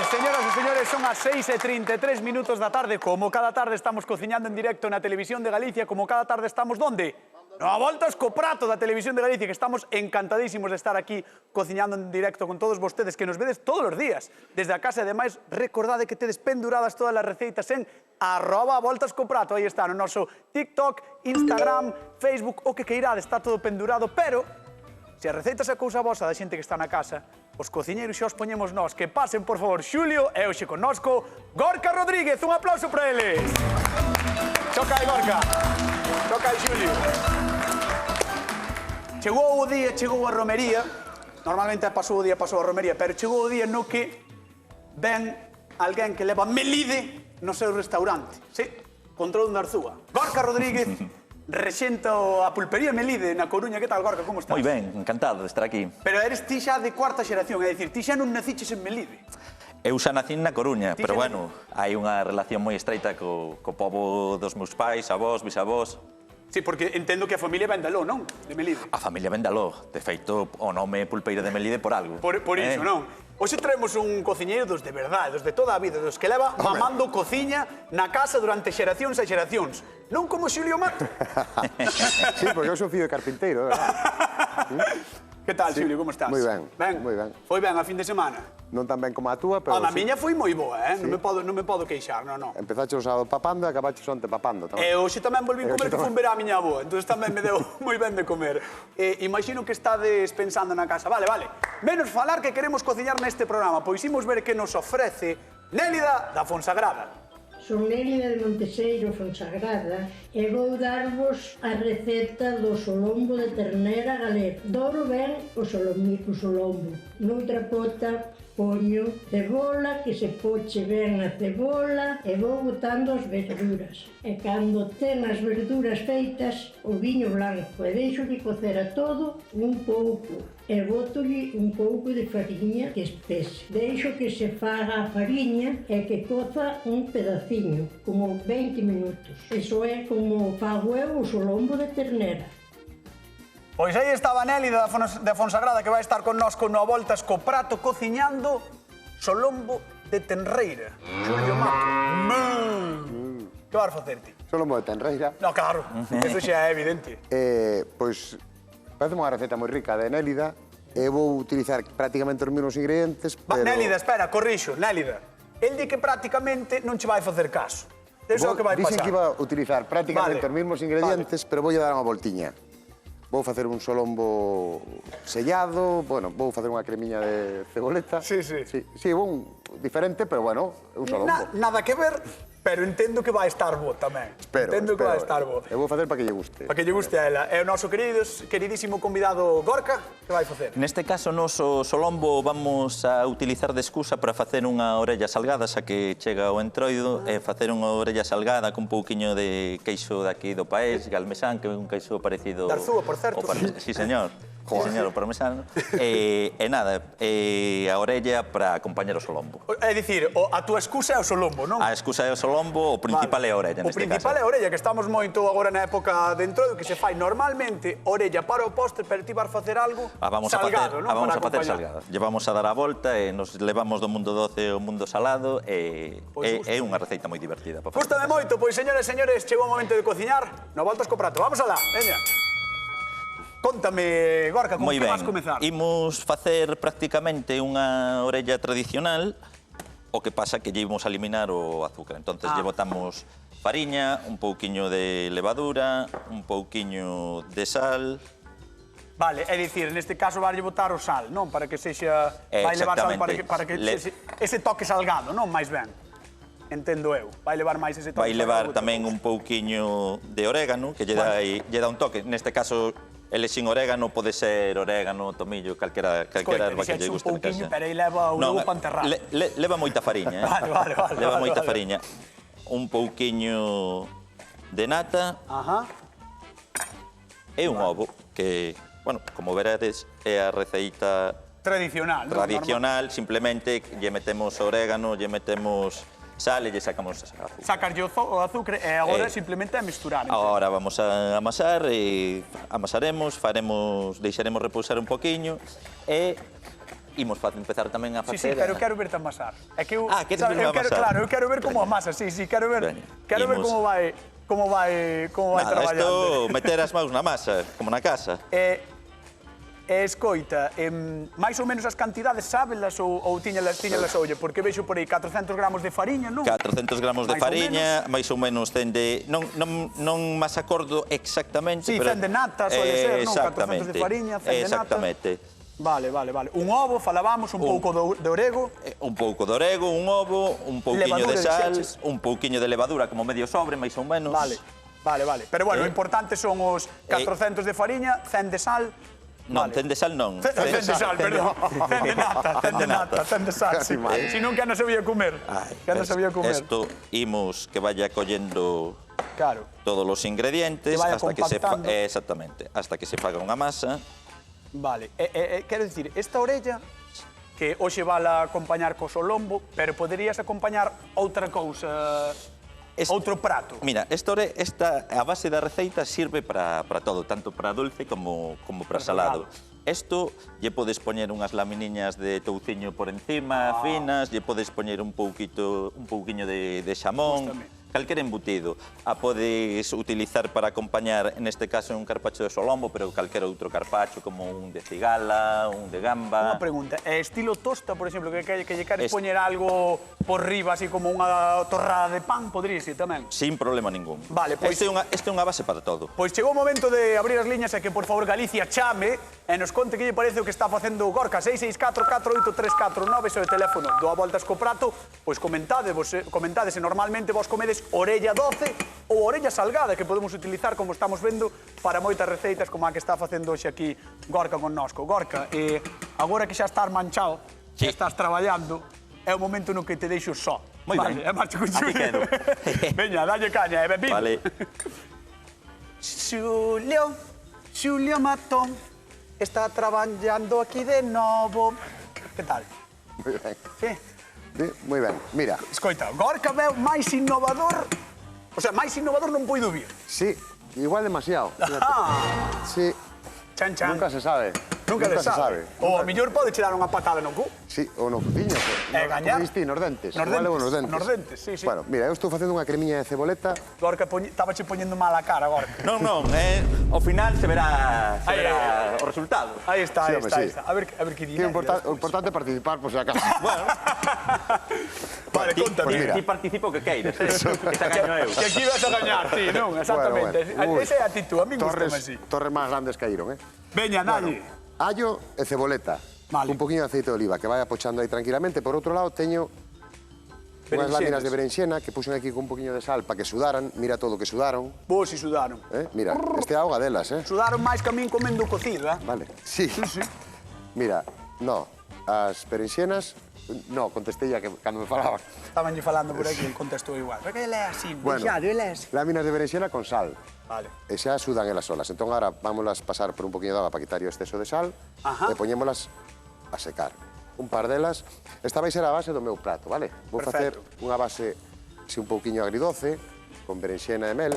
Señoras e señores, son as 6:33 minutos da tarde. Como cada tarde estamos cociñando en directo na Televisión de Galicia, como cada tarde estamos donde? A voltas co prato da Televisión de Galicia, que estamos encantadísimos de estar aquí cociñando en directo con todos vostedes, que nos vedes todos os días desde a casa. E ademais, recordade que tedes penduradas todas as receitas en @voltascoprato. Aí está, no noso TikTok, Instagram, Facebook, o que queirade, está todo pendurado, pero se a receita é cousa vosa da xente que está na casa, os cociñeiros xa os poñemos nós. Que pasen, por favor, Xulio e hoxe connosco Gorka Rodríguez. Un aplauso para eles. Choca aí, Gorka. Choca aí, Xulio. Chegou o día, chegou a romería. Normalmente pasou o día, pasou a romería, pero chegou o día no que ven alguén que leva melide no seu restaurante. Sí, control de Arzúa. Gorka Rodríguez rexenta a pulpería Melide na Coruña. Que tal, Gorka, como estás? Moi ben, encantado de estar aquí. Pero eres ti xa de cuarta xeración, é dicir, ti xa non naciches en Melide. Eu xa nacín na Coruña, pero bueno, hai unha relación moi estreita co pobo dos meus pais, avós, bisavós. Sí, porque entendo que a familia ven de Aló, non? De Melide. A familia ven de Aló. De feito, o nome Pulpeira de Melide por algo. Por iso, non? Hoxe traemos un cociñeiro dos de verdade, dos de toda a vida, dos que leva mamando cociña na casa durante xeracións e xeracións. Non como Xulio Mato. Sí, porque eu sou fillo de carpinteiro, verdad? Que tal, Xulio, como estás? Moi ben, Ben? moi ben. Foi ben a fin de semana? Non tan ben como a túa, pero... A miña foi moi boa, Non me podo queixar, non. Empezaste o sábado papando e acabaste onte papando. E hoxe tamén volví comer, que fun ver a miña avoa, entón tamén me deu moi ben de comer. Imagino que estades pensando na casa. Vale, menos falar que queremos cociñar neste programa, pois imos ver que nos ofrece Nélida da Fonsagrada. Son Nélida de Monteseiro, Fonsagrada, e vou darvos a receta do solombo de ternera galego. Douro ben o solombo. Noutra pota poño cebola, que se poche ben a cebola, e vou botando as verduras. E cando ten as verduras feitas, o viño blanco, e deixo de cocer a todo un pouco. E botolle un pouco de fariña que espese. Deixo que se faga a fariña e que coza un pedaciño, como 20 minutos. Eso é como fago eu o solombo de ternera. Pois aí estaba Nélida da Fonsagrada, que vai estar connosco no Voltas co prato cociñando solombo de tenreira. Xulio Mato. Que vas facer ti? Solombo de tenreira. No, claro, eso xa é evidente. Pois, parece unha receta moi rica de Nélida. E vou utilizar prácticamente os mesmos ingredientes, pero... Nélida, espera, corrixo, Nélida. El di que prácticamente non che vai facer caso. Eso é o que vai pasar. Dixen que iba a utilizar prácticamente os mesmos ingredientes, pero vou dar unha voltiña. Vou facer un solombo sellado, bueno, vou facer unha cremiña de ceboleta. Sí. Sí, un diferente, pero bueno, un solombo. Nada que ver, pero entendo que vai estar bo tamén. Entendo que vai estar bo. Eu vou facer para que lle guste. Para que lle guste a ela. E o noso queridísimo convidado Gorka, que vai facer? Neste caso, noso solombo vamos a utilizar de excusa para facer unha orella salgada, xa que chega o entroido, e facer unha orella salgada con un pouquiño de queixo daqui do país, galmesán, que é un queixo parecido... De Arzúa, por certo. Sí, señor. Sí, señor, o parmesano. E nada, a orella para acompañar o solombo. É dicir, a túa excusa é o solombo, non? A excusa é o solombo, o principal é a orella, neste caso. O principal é a orella, que estamos moito agora na época de entroido, que se fai normalmente orella para o postre, pero ti vas facer algo salgado, non? Vamos a facer salgado. Llevamos a dar a volta e nos levamos do mundo doce ao mundo salado e é unha receita moi divertida. Gústame moito, pois, señores e señores, chegou o momento de cociñar. No Voltas co prato. Vamos alá, veña. Contame, Gorka, como que vas comezar? Imos facer prácticamente unha orella tradicional, o que pasa que lle imos a eliminar o azúcar. Entonces lle botamos fariña, un pouquiño de levadura, un pouquiño de sal... Vale, é dicir, neste caso vai botar o sal, non? Para que sexa... Vai levar sal para que ese toque salgado, non? Mais ben. Entendo eu. Vai levar máis ese toque. Vai levar tamén un pouquiño de orégano, que lle dá un toque. Neste caso, elexín orégano, pode ser orégano, tomillo, calquera erva que lle guste. Pero aí leva o ovo para enterrar. Leva moita fariña, Vale. Leva moita fariña. Un pouquiño de nata. E un ovo, que, bueno, como veredes, é a receita tradicional, simplemente lle metemos orégano, lle metemos sal e lle sacamos azúcar. Sacarlle o azúcar e agora simplemente a misturar. Agora vamos a amasar e amasaremos, deixaremos repousar un poquinho e imos empezar tamén a Sí, facer... pero quero verte amasar. É que eu, queres verme amasar? Claro, eu quero ver como amasas, sí, quero ver como vai Nada, traballando. isto meter as maus na masa, como na casa. Escoita, máis ou menos as cantidades sábelas ou tiñalas olla? Porque vexo por aí 400 gramos de fariña, non? 400 gramos de fariña, máis ou menos ten de... Non máis acordo exactamente, Sí, pero... 100 de nata, suele ser, non? 400 de fariña, 100 de nata. Exactamente. Vale. Un ovo, falábamos, un pouco de orego. Un pouco de orego, un ovo, un pouquiño de Levadura, sal, dixeches. un pouquiño de levadura, como medio sobre, máis ou menos. Vale. Pero bueno, o importante son os 400 de fariña, 100 de sal. Non, 100 de sal non. 100 de sal, perdón. 100 de nata, 100 de sal. Casi mal. Si non, que non sabía comer. Que non sabía comer. Esto imos que vaya collendo Claro. todos os ingredientes Que vaya hasta que se compactando. exactamente, hasta que se faga unha masa. Vale. Quero dicir, esta orella que hoxe vala acompañar co solombo, pero poderías acompañar outra cousa, outro prato. Mira, a base da receita sirve para todo, tanto para dulce como para salado. Isto lle podes poñer unhas laminiñas de touciño por encima, finas, lle podes poñer un pouquiño de xamón, calquer embutido. A podes utilizar para acompañar, neste caso, un carpacho de solombo, pero calquer outro carpacho, como un de cigala, un de gamba. Unha pregunta, estilo tosta, por exemplo, que lle queres poñer algo por riba, así como unha torrada de pan, podría ser tamén? Sin problema ningún. Vale, pois... Este é unha base para todo. Pois chegou o momento de abrir as liñas e que, por favor, Galicia chame e nos conte que lle parece o que está facendo Gorka. 664-48349, o teléfono do A Voltas co Prato. Pois comentade se normalmente vos comedes orella doce ou orella salgada, que podemos utilizar, como estamos vendo, para moitas receitas como a que está facendo hoxe aquí Gorka con nosco. Gorka, agora que xa estás manchado, que estás traballando, é o momento no que te deixo só. Moi ben. E marcho con Aquí quedo. Veña, dalle caña, bebín. Vale. Xulio Matón está traballando aquí de novo. Que tal? Moi ben. Sí? Sí, moi ben. Mira, Escoita, Gorka veu máis innovador. O sea, máis innovador non poido vir. sí, igual demasiado. fíjate. Sí, Chan, chan. nunca se sabe. Nunca se sabe. O a mellor pode che dar unha patada no cu. Sí, ou no cuciño. gañar. Como diste, nos dentes. Nos Igual levo dentes, nos dentes. nos dentes, sí, sí. Bueno, mira, eu estou facendo unha cremiña de ceboleta. Gorka estaba che poñendo mal a cara, Gorka. Non, ao final se verá o resultado. Aí está, Sí, aí home, está, sí. aí está. A ver que Que dinero. o importante é participar, por si acaso. Bueno, Vale, contame. Pues mira. ti participo que queiras, que xa gaño eu. Que aquí vas a gañar, sí, non? Exactamente. Bueno. Ui. Esa é a actitud, a mí gustame así. Torres máis grandes caíron, Veña, nadie. Allo e ceboleta. Vale. Un poquinho de aceite de oliva, que vai apochando aí tranquilamente. Por outro lado, teño unhas láminas de berenxena que puxen aquí con un poquinho de sal para que sudaran. Mira todo o que sudaron. Vos si sudaron. Mira, este é a auga delas, Sudaron máis que a min comendo cocido, Vale. Sí. Mira, no, as berenxenas... No, contestei ya que cando me falaban. Estaban falando por aquí, contestou igual. Pero que ele é así, Bueno, deixado, ele é así. láminas de berenxena con sal. Vale. E xa sudan elas solas. Entón, agora vámolas pasar por un poquinho de auga para quitar o exceso de sal. Ajá. E poñémolas a secar. Un par delas. Esta vai ser a base do meu prato, vale? Vou facer Perfecto. unha base así un pouquiño agridoce, con berenxena e mel.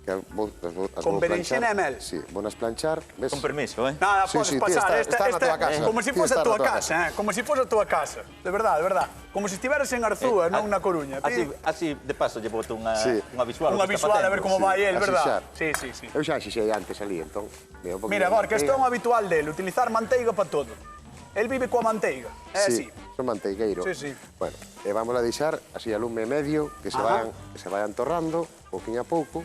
Que Con berenxena e mel? Sí, vonas planchar. Ves? Con permiso, Nada, Sí, podes sí, pasar. está na tua casa. Como se Ti fose a estás na tua tua casa, como se fose a tua casa. De verdade, de verdade. Como se estiveras en Arzúa, non na Coruña. Así de paso lle boto unha Sí. visual. Unha visual a ver como vai el, así verdad? xa. Sí, sí, sí. Eu xa xixei antes ali, entón... Mira, un poquinho Mira, de Gorka, isto é un manteiga. habitual dele, utilizar manteiga para todo. El vive coa manteiga, é así. Sí, son manteigueiro. Sí, sí. Bueno, e vamos a deixar así a lume medio, que se vayan torrando, pouquinho a pouco.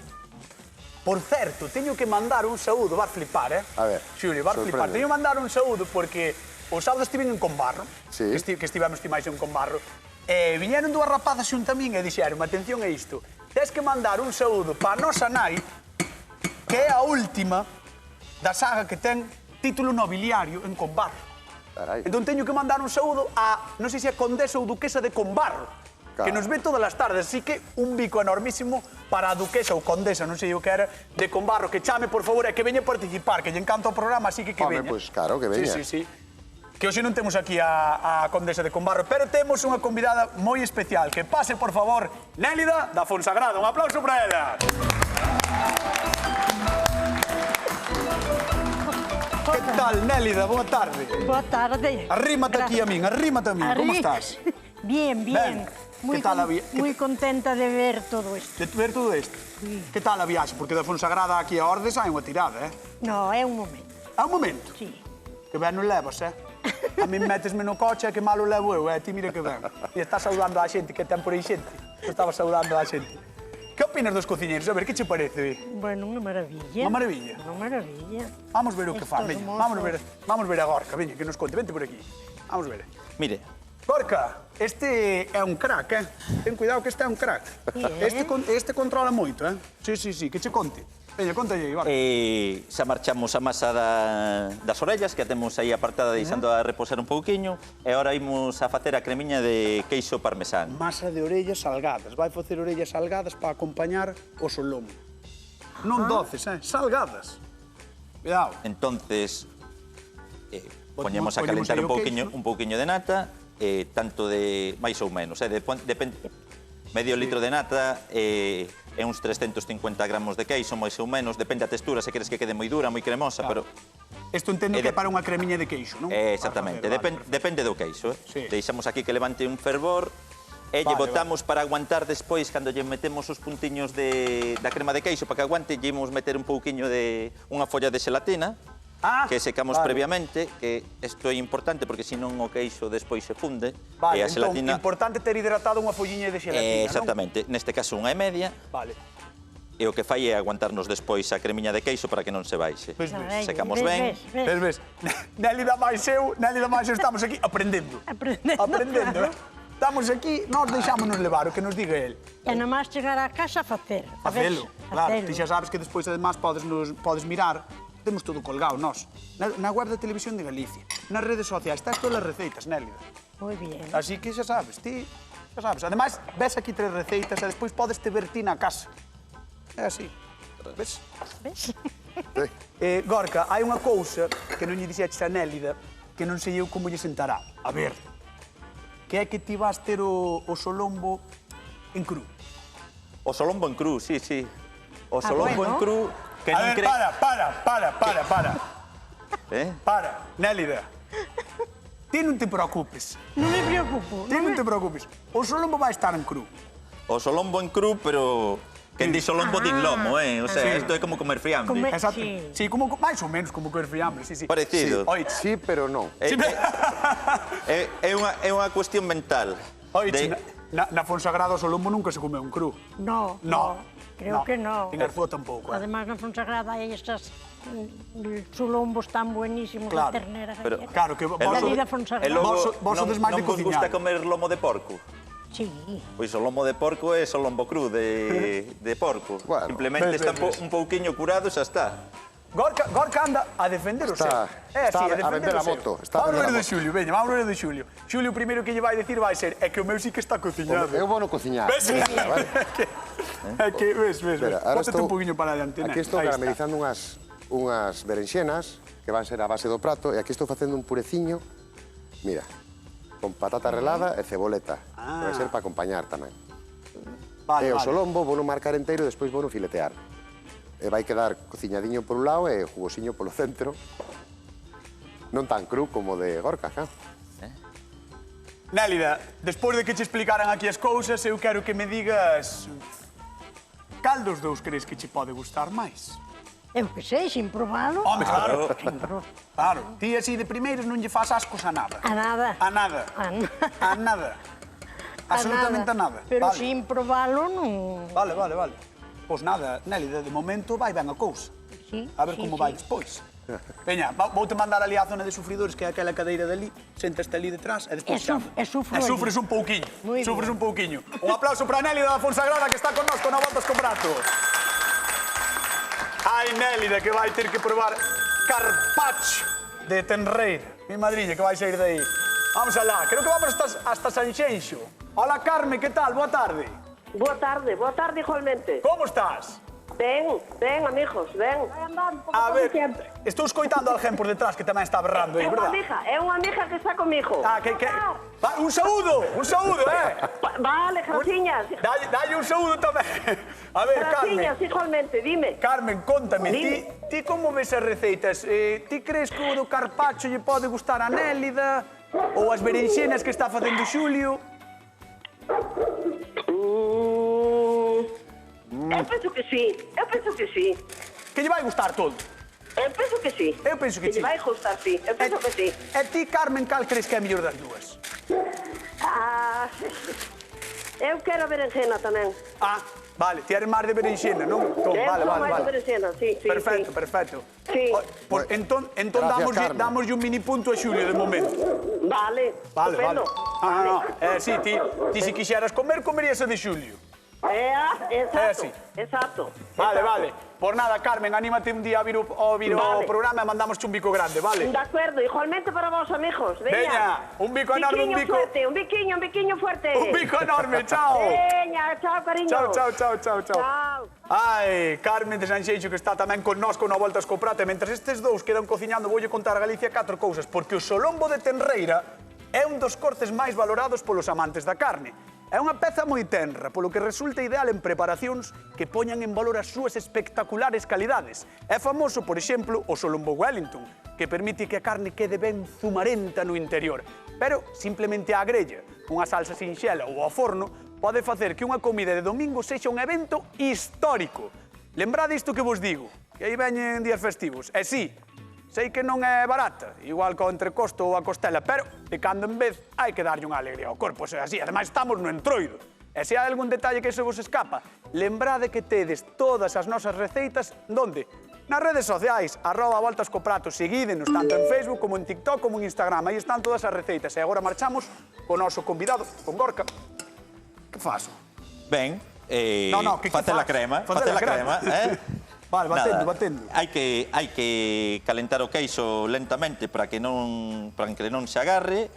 Por certo, teño que mandar un saúdo, vas flipar, A ver, Xulio, vas flipar. sorprende. Teño que mandar un saúdo porque o sábado estiven en Combarro, Sí. que estivemos ti máis en Combarro, e viñeron dúas rapazas xunto a min e dixeron, atención a isto, tes que mandar un saúdo para a nosa nai, que é a última da saga que ten título nobiliario en Combarro. Carai. Entón teño que mandar un saúdo a, non sei se é condesa ou duquesa de Combarro, que nos ve todas as tardes, así que un bico enormísimo para a duquesa ou condesa, non sei o que era, de Combarro, que chame, por favor, e que veña participar, que lle encanta o programa, así que Home, veña. pois claro, que veña. Sí, sí, sí. Que hoxe non temos aquí a condesa de Combarro, pero temos unha convidada moi especial. Que pase, por favor, Nélida da Fonsagrada. Un aplauso para ela. tal, Nélida? Boa tarde. Boa tarde. Arrímate aquí a min, como estás? Bien, bien. Ben, que tal a Muy contenta de ver todo isto. De ver todo isto? Que tal a viaxe? Porque de Fonsagrada aquí a Ordes hai unha tirada, No, é un momento. É un momento? Sí. Que ben non levas, A mí metesme no coche e que malo levo eu, Ti mira que ben. E estás saudando a xente, que ten por aí xente. Eu estaba saudando a xente. Que opinas dos cociñeiros? A ver, que che parece? Bueno, unha maravilla. Unha maravilla? Unha maravilla. Vamos ver o que fan, Estos veña. mozos. Vamos ver a Gorka, veña, que nos conte. Vente por aquí. Vamos ver. Mire, Gorka, este é un crack, Ten cuidado que este é un crack. Este controla moito, Sí, que che conte. Veña, contalle aí, Gorka. xa marchamos a masa das orellas, que a temos aí apartada deixando a reposar un pouquiño, e agora imos a facer a cremiña de queixo parmesán. Masa de orellas salgadas. Vai facer orellas salgadas para acompañar o solombo. Non doces, salgadas. Cuidado. Entonces, poñemos a calentar aí o un pouquiño de nata, tanto de máis ou menos, depende. Medio litro de nata e uns 350 gramos de queixo, máis ou menos, depende da textura, se queres que quede moi dura, moi cremosa, pero... Isto entendo que é para unha cremiña de queixo, non? Exactamente, depende do queixo. Sí. Deixamos aquí que levante un fervor e lle botamos para aguantar despois, cando lle metemos os puntiños da crema de queixo, para que aguante, lle imos meter un pouquiño de unha folla de xelatina, que secamos previamente, que isto é importante porque senón o queixo despois se funde. Vale, e a xelatina... importante ter hidratado unha folliña de xelatina, non? Exactamente, neste caso unha e media. Vale. E o que fai é aguantarnos despois a cremiña de queixo para que non se baixe. Secamos ben. Ves. Nélida máis eu estamos aquí aprendendo. Aprendendo. Estamos aquí, nós deixámonos levar o que nos diga el. E nomás chegar a casa a facer. Facelo, claro. Ti xa sabes que despois, además, podes mirar. Temos todo colgado, nós. Na web da Televisión de Galicia. Nas redes sociais. Estás todas as receitas, Nélida. Moi bien. Así que xa sabes, ti xa sabes. Ademais, ves aquí 3 receitas e despois podes te ver ti na casa. É así. Ves? Gorka, hai unha cousa que non lle dixeches a Nélida que non sei eu como lle sentará. A ver, que é que ti vas ter o solombo en cru. O solombo en cru, sí. O solombo en cru... A ver, para. Para, Nélida. Ti non te preocupes. Non me preocupo. Ti non te preocupes. O solombo vai estar en cru. O solombo en cru, pero... Quen di solombo din lomo, O sea, isto é como comer fiambre. Exacto. Sí, como máis ou menos como comer fiambre, sí. Parecido. Sí, pero non. É unha cuestión mental. Oiche, na Fonsagrada o solombo nunca se comeu en cru. No. Creo que no. En Arzúa tampouco. Además, na Fonsagrada hai estas solombos tan buenísimos de ternera. Claro, que vos sodes máis de cociñar. Non vos gusta comer lomo de porco? Sí. Pois o lomo de porco é solombo cru de porco. Simplemente está un pouquiño curado e xa está. Gorka anda a defender o seu. Está a vender a moto. Vamos ver o de Xulio, veña, vamos ver o de Xulio. Xulio, o primeiro que lle vai decir vai ser é que o meu sí que está cociñado. Eu vou no cociñar. Ves? É que, ves. Póntate un poquinho para adiante, Aquí estou caramelizando unhas berenxenas que van ser a base do prato e aquí estou facendo un pureciño, mira, con patata relada e ceboleta, que vai ser para acompañar tamén. E o solombo vou no marcar inteiro e despois vou no filetear. E vai quedar cociñadiño por un lado e jugosiño polo centro. Non tan cru como de Gorka, xa. Nélida, despois de que che explicaran aquí as cousas, eu quero que me digas cal dos dous crees que che pode gustar máis? Eu que sei, sin probalo. Home, claro. Claro, ti así de primeiros non lle fas ascos a nada. A nada. A nada. A nada. Absolutamente a nada. Pero sin probalo non... Vale. Pois nada, Nélida, de momento vai ben a cousa. Sí. A ver como vai despois. Veña, vou-te mandar ali á zona de sufridores, que é aquela cadeira dali, sentaste ali detrás e despois sufres un pouquiño. Sufres un pouquiño. Un aplauso para Nélida da Fonsagrada, que está connosco na Voltas co Prato. Ai, Nélida, que vai ter que probar carpaccio de tenreira. Mi madriña, que vai sair de aí. Vamos alá, creo que vamos hasta Sanxenxo. Hola, Carme, que tal? Boa tarde. Boa tarde igualmente. Como estás? Ven, amigos, ven. A ver, estou escoitando alguén por detrás que tamén está berrando aí, verdad? É unha amiga que está comigo. Va, un saúdo, Vale, graciñas. Dalle un saúdo tamén. A ver, Carmen. Graciñas, igualmente, dime. Carmen, contame, ti como ves as receitas? Ti crees que o do carpaccio lle pode gustar a Nélida? Ou as berenxenas que está facendo Xulio? Eu penso que sí. Que lle vai gustar todo? Eu penso que sí. Eu penso que sí. Que lle vai gustar, sí. Eu penso que sí. E ti, Carmen, cal crees que é a mellor das dúas? Eu quero a berenjena tamén. Vale, ti eres máis de berenxena, non? Eu sou máis de berenjena, sí. Perfecto. Sí. Entón damoslle un mini punto a Xulio de momento. Vale, estupendo. Sí, ti se quixeras comer, comerías a de Xulio. Exacto. Vale. Por nada, Carmen, anímate un día a vir o programa e mandamos un bico grande, vale? De acuerdo, igualmente para vos, amigos. Veña, un bico enorme, un bico... Un biquiño fuerte. Un bico enorme, chao. Veña, chao, cariño. Chao. Ai, Carmen de Sanxeixo, que está tamén con nós con a Voltas co Prato. E mentres estes dous quedan cociñando, voulle contar a Galicia 4 cousas, porque o solombo de tenreira é un dos cortes máis valorados polos amantes da carne. É unha peza moi tenra, polo que resulta ideal en preparacións que poñan en valor as súas espectaculares calidades. É famoso, por exemplo, o solombo Wellington, que permite que a carne quede ben zumarenta no interior. Pero, simplemente á grella, unha salsa sinxela ou ao forno, pode facer que unha comida de domingo sexa un evento histórico. Lembrade isto que vos digo, que aí veñen días festivos. E sí, sei que non é barata, igual que o entrecosto ou a costela, pero de cando en vez hai que darlle unha alegría ao corpo, se así, ademais estamos no entroido. E se hai algún detalle que se vos escapa, lembrade que tedes todas as nosas receitas, onde? Nas redes sociais, @voltascoprato, seguídenos tanto en Facebook como en TikTok como en Instagram, aí están todas as receitas. E agora marchamos co noso convidado, con Gorka. Que faso? Ben, que facer a crema, Vale, batendo. Hai que calentar o queixo lentamente para que non se agarre.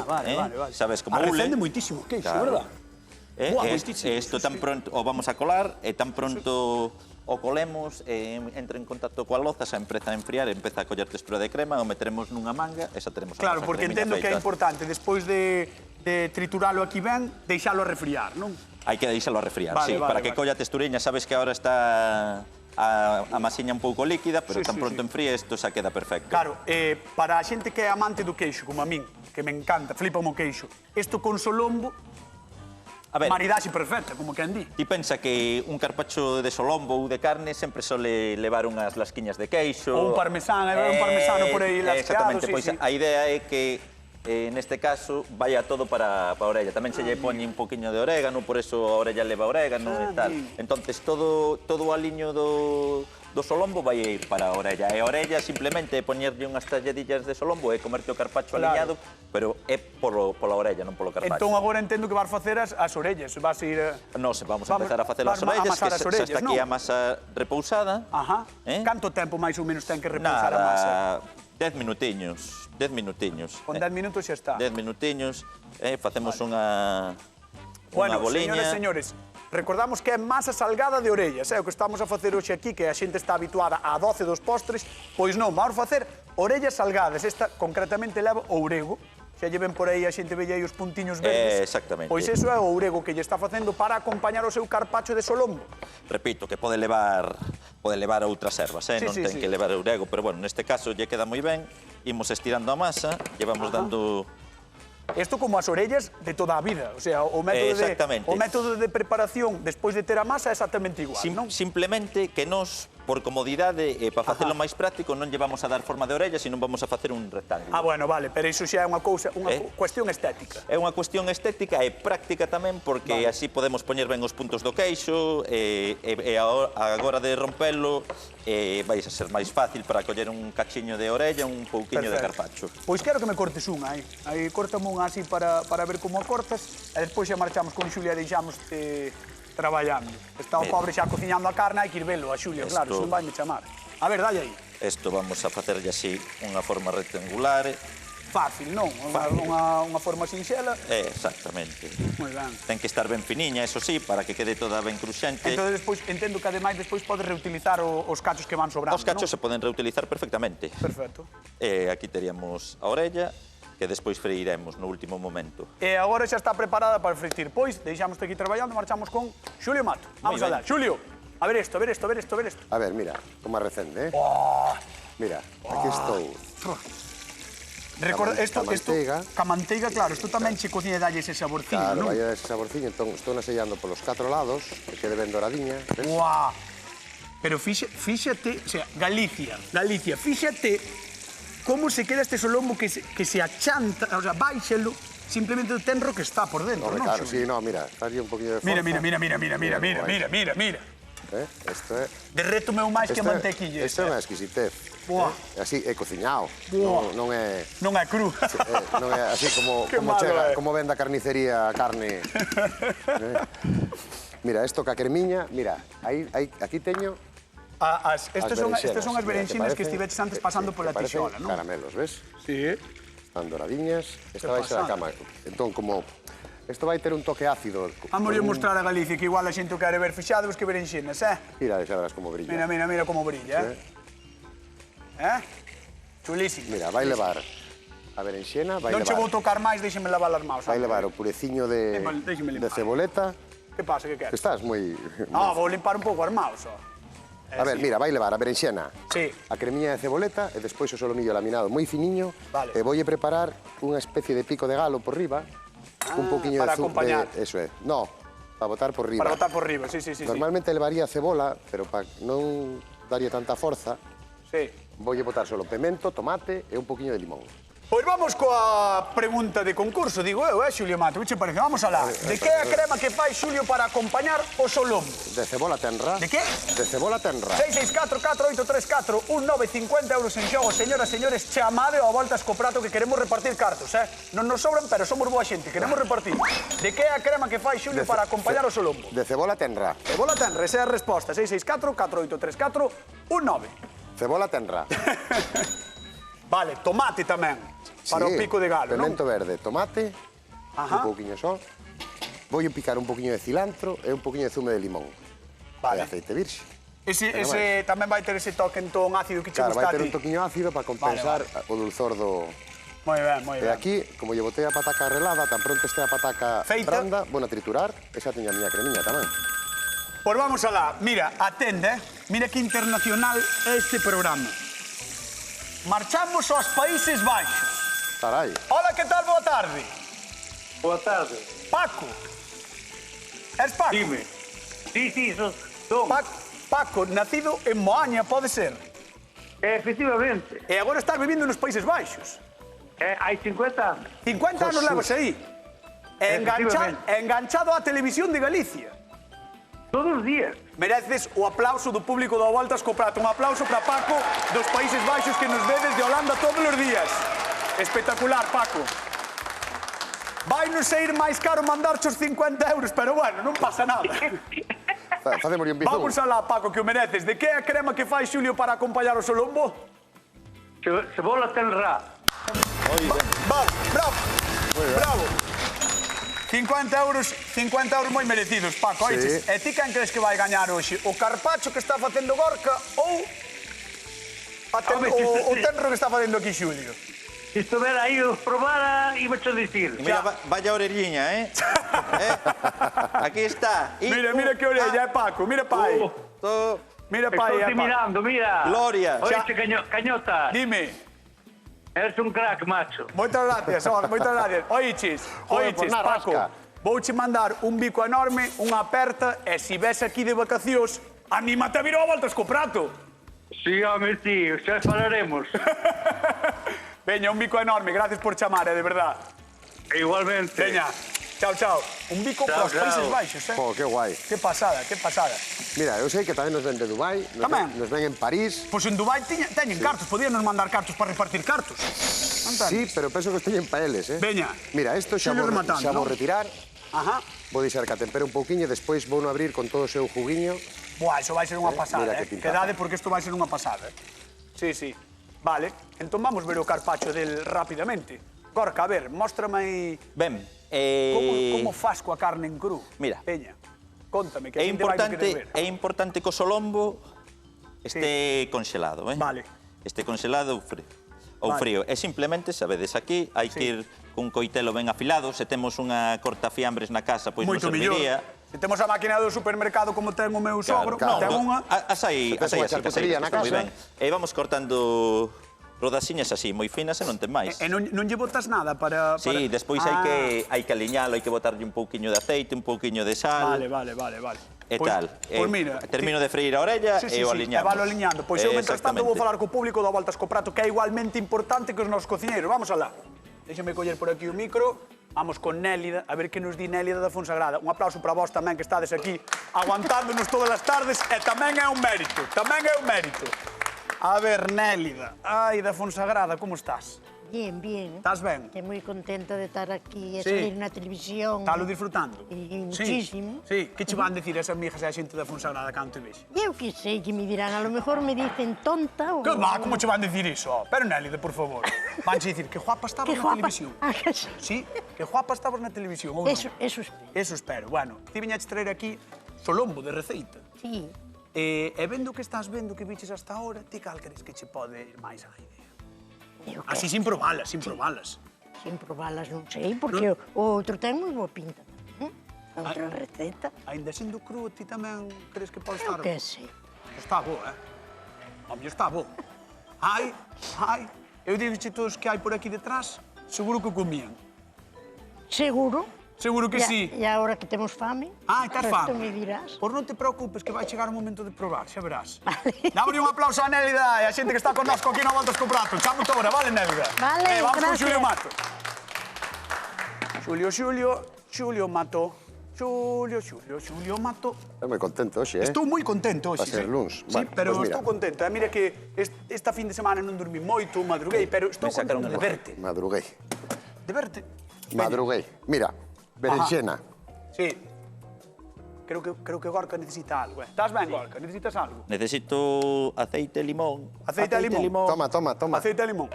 Vale. Sabes como arrecende moitísimo o queixo, verdad? Isto tan pronto o vamos a colar e tan pronto o colemos e entra en contacto coa loza, xa empeza a enfriar, empeza a coller textura de crema, o meteremos nunha manga e xa teremos a Claro, porque entendo que é importante, despois de trituralo aquí ben, deixalo a refriar, non? Hai que deixalo a refriar, sí, para que colla texturiña. Sabes que agora está a masiña un pouco líquida, pero tan pronto enfríe, isto xa queda perfecto. Claro, para a xente que é amante do queixo, como a min, que me encanta, flipa o queixo, isto con solombo, maridaxe perfecta, como quen di. Ti pensa que un carpaccio de solombo ou de carne sempre sole levar unhas lasquiñas de queixo. Ou un parmesano, un parmesano por aí lasqueado. Exactamente, pois a idea é que neste caso vai a todo para a orella. Tamén se lle poñe un poquinho de orégano, por eso a orella leva orégano e tal. Entonces todo o aliño do solombo vai para a orella. E a orella simplemente é poñerlle unhas talladillas de solombo e comerte o carpaccio aliñado, pero é pola orella, non polo carpaccio. Entón agora entendo que vas facer as orellas, vas a ir... Nos vamos a empezar a facer as orellas, que xa está aquí a masa repousada. Canto tempo máis ou menos ten que repousar a masa? 10 minutiños. Con 10 minutos xa está. 10 minutiños, facemos unha boliña. Bueno, señores, recordamos que é masa salgada de orellas, é o que estamos a facer hoxe aquí, que a xente está habituada a 12 dos postres, pois non, vamos facer orellas salgadas. Esta concretamente leva ourego, xa lle ven por aí a xente velle aí os puntiños verdes. Exactamente. Pois iso é o ourego que lle está facendo para acompañar o seu carpaccio de solombo. Repito, que pode levar outras ervas, non ten que levar ourego, pero bueno, neste caso lle queda moi ben, imos estirando a masa, llevamos dando... Isto como as orellas de toda a vida, o sea, o método de preparación despois de ter a masa é exactamente igual, non? Simplemente que nos, por comodidade e para facelo máis práctico, non lle vamos a dar forma de orella, sino vamos a facer un rectángulo. Bueno, vale, pero iso xa é unha cuestión estética. É unha cuestión estética e práctica tamén, porque así podemos poñer ben os puntos do queixo e agora de rompelo vais a ser máis fácil para coller un cachiño de orella, un pouquiño de carpaccio. Pois quero que me cortes unha, aí córtame unha así para ver como a cortas e despois xa marchamos con Xulia e deixamos traballando. Está o pobre xa cociñando a carne, hai que ir velo a Xulia, claro, non vai me chamar. A ver, dalle aí. Isto vamos a facerlle así unha forma rectangular. Fácil, non? Unha forma sinxela. Exactamente. Moi ben. Ten que estar ben finiña, eso sí, para que quede toda ben cruxente. Entón, despois, entendo que ademais despois podes reutilizar os cachos que van sobrando, Os cachos se poden reutilizar perfectamente. Perfecto. Aquí teríamos a orella, que despois freiremos no último momento. E agora xa está preparada para fritir. Pois, deixamos aquí traballando, marchamos con Xulio Mato. Vamos Moi alá. ben. Xulio, a ver isto, a ver isto, a ver isto, a ver isto. A ver, mira, como recende, Mira, aquí estou. Recorda, isto, manteiga. Ca manteiga, claro, isto tamén che cociña e dalle ese saborcillo, Claro, non? vai a ese saborciño, entón estou nasellando polos 4 lados, que quede ben doradiña, ves? Guau. Pero fíxate, o sea, Galicia, fíxate como se queda este solombo que se achanta, o sea, báixelo, simplemente o tenro que está por dentro, No, non? claro, Xulio? sí, no, mira, dalle un poquinho de forza. Mira. Isto é... Derreto meu máis que a mantequilla. Isto é unha exquisitez. Buah. Así, é cociñado. Buah. Non é... Non é cru. Non é así como Que malo, chega, como ven da carnicería a carne. Mira, isto ca cremiña, mira, aquí teño... Estas son as berenxinas que estiveches antes pasando pola parecen tixola, non? caramelos, ves? Sí. Están doradiñas. Esta vai ser a cama. Entón, como... Isto vai ter un toque ácido. Vamos a mostrar a Galicia, que igual a xente o quere ver fixados que berenxinas, Mira, xa verás como brilla. Mira como brilla, Chulísimo. Mira, vai levar a berenxena, vai Non che vou levar... tocar máis, déxeme lavar as maus. Vai levar o pureciño de Déxeme limpar. ceboleta. Que pasa, que Que queres? estás moi... Vou limpar un pouco as maus, A ver, mira, vai levar a berenxena, Sí. a cremiña de ceboleta e despois o solomillo laminado moi finiño. Vale. E voulle preparar unha especie de pico de galo por riba, un poquinho para de acompañar. Eso é. No, para botar por riba. Para botar por riba, sí. Normalmente levaría cebola, pero para non daría tanta forza, Sí. voulle botar solo pemento, tomate e un poquinho de limón. Pois vamos coa pregunta de concurso, digo eu, Xulio Mato, que che parece? Vamos alá. De que é a crema que fai Xulio para acompañar o solombo? De cebola tenra. De que? De cebola tenra. 664-4834-1950 euros en xogo. Señoras, señores, chamade ao voltas co prato que queremos repartir cartos, Non nos sobran, pero somos boa xente, queremos repartir. De que é a crema que fai Xulio para acompañar o solombo? De cebola tenra. Cebola tenra, esa é a resposta. 664-4834-19. Cebola tenra. Vale, tomate tamén, para o pico de galo, non? Pemento verde, tomate, Ajá. un pouquiño só. Voulle picar un pouquiño de cilantro e un pouquiño de zume de limón. Vale. E aceite virxe. Ese tamén vai ter ese toque en ton ácido que che Claro, gusta vai a ter ti. un toquiño ácido para compensar o dulzor do... Moi ben, moi E ben. aquí, como lle botei a pataca relada, tan pronto este a pataca Feita. branda, bueno, a triturar, esa teña a miña cremiña tamén. Pois vamos alá. Mira, atende, mira que internacional é este programa. Marchamos aos Países Baixos. Carai. Hola, que tal? Boa tarde. Boa tarde. Paco. És Paco? Dime. Sí, son. Paco, nacido en Moaña, pode ser? Efectivamente. E agora estás vivindo nos Países Baixos. Hai 50 anos. 50 anos levas aí. Enganchado á televisión de Galicia. Todos os días. Mereces o aplauso do público do Voltas co Prato. Un aplauso para Paco dos Países Baixos que nos ve desde Holanda todos os días. Espectacular, Paco. Vai nos sair máis caro mandarche os 50 euros, pero bueno, non pasa nada. Facemos un bizón. Vamos alá, Paco, que o mereces. De que é a crema que fai Xulio para acompañar o solombo? Cebola tenra. Bravo. 50 euros moi merecidos, Paco. Sí. Oiches, e ti quen crees que vai gañar hoxe? O carpacho que está facendo Gorka ou o tenro que está facendo aquí Xulio? Se estuver aí, os probara, iba a dicir. Mira, vaya orelliña, Aquí está. Mira que orella, Paco. Mira pa aí. Mira pa aí, Estou te mirando, mira. Gloria. Oixe, cañota. Dime. Eres un crack, macho. Moitas gracias, moitas gracias. Oiches, pues na Paco. rasca. Vouche mandar un bico enorme, unha aperta, e se ves aquí de vacacións, anímate a vir ao Voltas co Prato. Sí, home, sí, xa falaremos. Veña, un bico enorme, gracias por chamar, de verdad. Igualmente. Veña, chao. Un bico Chao, para os Países chao. Baixos, Oh, que guai. Que pasada. Mira, eu sei que tamén nos ven de Dubai, Tamén. nos ven en París. Pois en Dubai teñen cartos, podían nos mandar cartos para repartir cartos. Sí, pero penso que os teñen pa eles, Veña. Mira, isto xa Xulio vou rematando, xa vou non? retirar. Ajá. Vou deixar que atempere un pouquiño e despois vou no abrir con todo o seu juguiño. Buah, iso vai ser unha pasada, Mira que pintaza. Quedade porque isto vai ser unha pasada, Sí. Vale, entón vamos ver o carpacho del rapidamente. Gorka, a ver, móstrame aí... Ben, Como fas coa carne en cru? Mira. Peña, contame, que a xente vai querer ver. É importante que o solombo este congelado, Vale. Este congelado ou frío. E simplemente, sabedes, aquí hai que ir cun coitelo ben afilado. Se temos unha cortafiambres na casa, pois non serviría. Se temos a máquina do supermercado como ten o meu sogro, ten unha... Asai así, charcutería na moi casa. ben. E vamos cortando rodaxiñas así, moi finas e non ten máis. E non lle botas nada para... Sí, despois hai que aliñalo, hai que botarlle un pouquiño de aceite, un pouquiño de sal. Vale. E tal. Pois mira... Termino de freír a orella e o aliñamos. E valo aliñando. Pois eu, mentras tanto, vou falar co público, dou voltas co prato, que é igualmente importante que os nosos cociñeiros. Vamos alá. Déxame coller por aquí o micro. Vamos con Nélida, a ver que nos di Nélida da Fonsagrada. Un aplauso para vos tamén, que estades aquí aguantándonos todas as tardes, e tamén é un mérito, A ver, Nélida, ai, da Fonsagrada, como estás? Bien, bien. Estás ben? Estoy muy contenta de estar aquí, de Sí. salir na televisión. Estalo disfrutando? Y muchísimo. Sí, que che van decir esas amigas e a xente da Fonsagrada cando te vexe? Yo qué sé, que me dirán, a lo mejor me dicen tonta o... Que va, como che van decir iso? Pero Nélida, por favor. Vanche dicir que guapa estabas Qué na guapa. televisión. Ah, que sí. Sí, que guapa estabas na televisión, ou non? Eso espero. Eso espero. Bueno, ti viñaches traer aquí solombo de receita. Sí. E vendo que estás vendo que biches hasta ahora, ti cal crees que che pode ir máis á idea? Eu que Así sin probalas, sin probalas. Sin probalas non sei, porque o outro ten moi boa pinta. Outra receta. Ainda sendo cru, ti tamén crees que pode Eu estar... que sei. Está bo, Home, está bo. Ai, eu digo-che todos que hai por aquí detrás, seguro que comían. Seguro. Seguro que sí. E agora que temos fame, Estás resto fame. me dirás. Pois non te preocupes, que vai chegar o momento de probar, xa verás. Vale. Dámoslle un aplauso a Nélida e a xente que está connosco aquí no Voltas co Prato. Chamo toda, vale, Nélida? Vale, vamos con gracias. Xulio Mato. Xulio Mato. Xulio Mato. Estou moi contento hoxe, Estou moi contento hoxe. Va a ser luns. Sí, Bueno, pero pues mira. estou contento. Mira que esta fin de semana non dormí moito, madruguei, pero estou contento de verte. Madruguei. De verte. Madruguei. Mira, berenxena. Sí. Creo que Gorka necesita algo, Estás ben, Gorka? Necesitas algo? Necesito aceite e limón. Aceite e limón. Toma. Aceite e limón.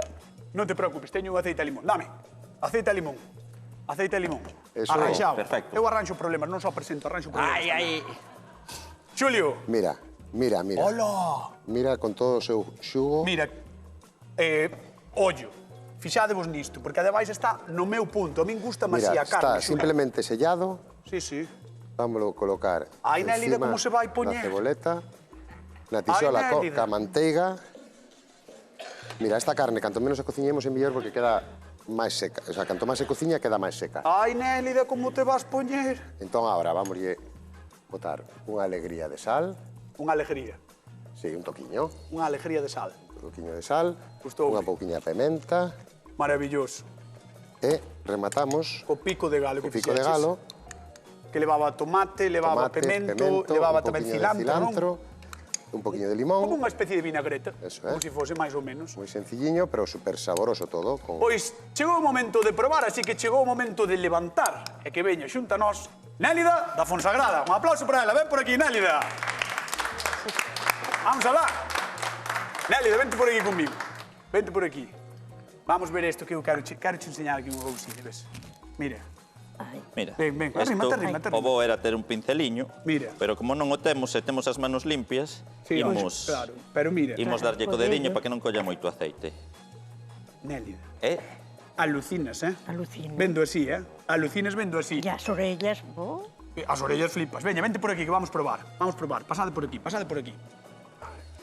Non te preocupes, teño un aceite e limón. Dame. Aceite e limón. Aceite e limón. Eso, Arranxado. perfecto. Eu arranxo problemas, non só presento, arranxo problemas. Ai. Xulio. Mira. Hola. Mira con todo o seu xugo. Mira, ollo. Fixadevos nisto, porque ademais está no meu punto. A min gusta así Mira, a carne. está simplemente sellado. Sí. Vámoslo colocar Ai, Nélida, encima como se vai da poñer? ceboleta, na tixola Nélida. ca manteiga. Mira, esta carne, canto menos a cociñemos, é mellor porque queda máis seca. O sea, canto máis se cociña, queda máis seca. Ai, Nélida, como te vas poñer? Entón, agora, vamos botar unha alegría de sal. Unha alegría. Sí, un toquiño. Unha alegría de sal. Un toquiño de sal. Gustoume. Unha pouquiña de pementa. Maravilloso. E rematamos Co pico de galo que o pico de fixeches. galo. Que levaba tomate, levaba pemento, levaba tamén un cilantro, non? un poquinho de Como limón. unha especie de vinagreta, Eso, como se fose máis ou menos. Moi sencilliño, pero super saboroso todo. Con... Pois chegou o momento de probar, así que chegou o momento de levantar e que veña xunta a nós Nélida da Fonsagrada. Un aplauso para ela, ven por aquí, Nélida. Vamos alá. Nélida, vente por aquí conmigo. Vente por aquí. Vamos ver isto que eu quero che enseñar aquí unha cousinha, ves? Mira. Mira, Ven, esto, arrima. o bo era ter un pinceliño, Mira. pero como non o temos e temos as manos limpias, imos, Claro, pero mira, imos darlle co Claro, dediño podello. para que non colla moito aceite. Nélida, Alucinas, alucinas, Vendo así, Alucinas vendo así. E as orellas, As orellas flipas. Veña, vente por aquí que vamos probar. Pasade por aquí,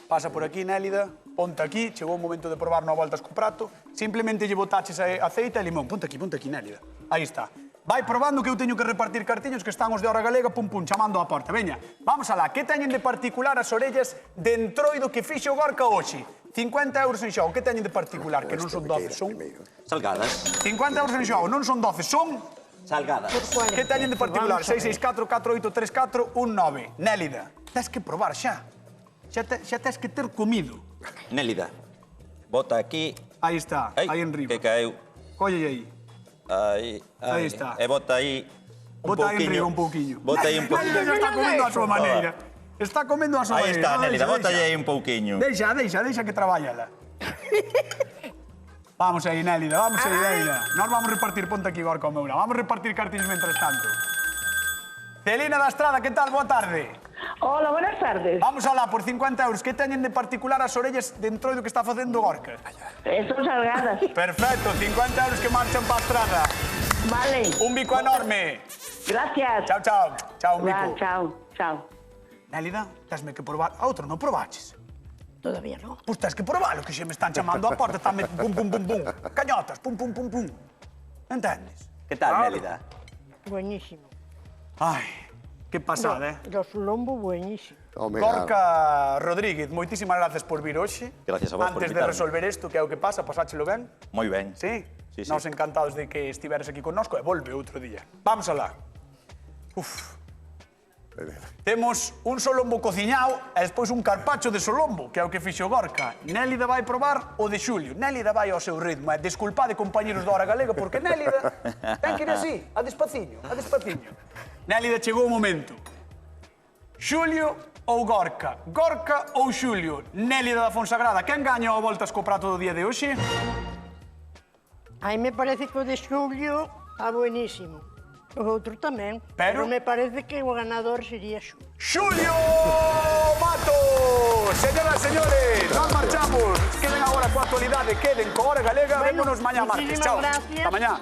Pasa por aquí, Nélida. Ponte aquí, chegou o momento de probar no Voltas co Prato. Simplemente lle botaches aceite e limón. Ponte aquí, Nélida. Aí está. Vai probando que eu teño que repartir cartiños que están os de Hora Galega, pum, chamando á porta. Veña, vamos alá. Que teñen de particular as orellas de entroido que fixo Gorka hoxe? 50 euros en xogo. Que teñen de particular? Que non son 12, son... Salgadas. 50 euros en xogo, non son 12, son... Salgadas. Que teñen de particular? 664-4834-19. Nélida, tes que probar xa. Xa tes que ter comido. Nélida, bota aquí. Aí está, aí enriba. Que caeu. Colle aí. Aí está. E bota aí Bota aí enriba un pouquiño. Bota aí un pouquiño. Nélida está comendo a súa maneira. Está comendo a súa Aí maneira. está, No, Nélida, deixa, bota aí un pouquiño. Deixa que traballa ela. Vamos aí, Nélida, vamos aí, Nélida. Nós vamos repartir, ponte aquí, Gorka, o meu lado. Vamos repartir cartillos mientras tanto. Celina da Estrada, que tal? Boa tarde. Hola, buenas tardes. Vamos alá, por 50 euros. Que teñen de particular as orellas dentro do que está facendo Gorka? Son salgadas. Perfecto, 50 euros que marchan para a Estrada. Vale. Un bico enorme. Gracias. Chao, chao. Chao, un Va, bico. chao, chao. Nélida, tesme que probar. A outro non probaches. Todavía no. Pois tes que probalo, que xe me están chamando á porta, están pum, pum, pum, pum. Cañotas, pum, pum, pum, pum. Entendes? Que tal, Claro. Nélida? Buenísimo. Ai, que pasada, eh? Los lombo buenísimo. Gorka Rodríguez, moitísimas gracias por vir hoxe. Gracias a vos por Antes de invitarme. resolver isto, que é o que pasa, pasáchelo ben? Moi ben. Sí? Sí, sí. Nos encantados de que estiveres aquí connosco e volve outro día. Vamos alá. Uf. Temos un solombo cociñado e despois un carpacho de solombo, que é o que fixo Gorka. Nélida vai probar o de Xulio. Nélida vai ao seu ritmo. E desculpade, compañeros da Hora Galega, porque Nélida ten que ir así, a despaciño, a despaciño. Nélida, chegou o momento. Xulio ou Gorka? Gorka ou Xulio? Nélida da Fonsagrada, quen gaña o Voltas co prato do día de hoxe? A mí me parece que o de Xulio está buenísimo. O outro tamén. Pero me parece que o ganador sería Xulio. Xulio Matos! Señoras e señores, nos marchamos. Queden agora coa actualidade, queden coa Hora Galega. Bueno, Vémonos mañá martes. muchísimas Chao. gracias. Hasta mañá.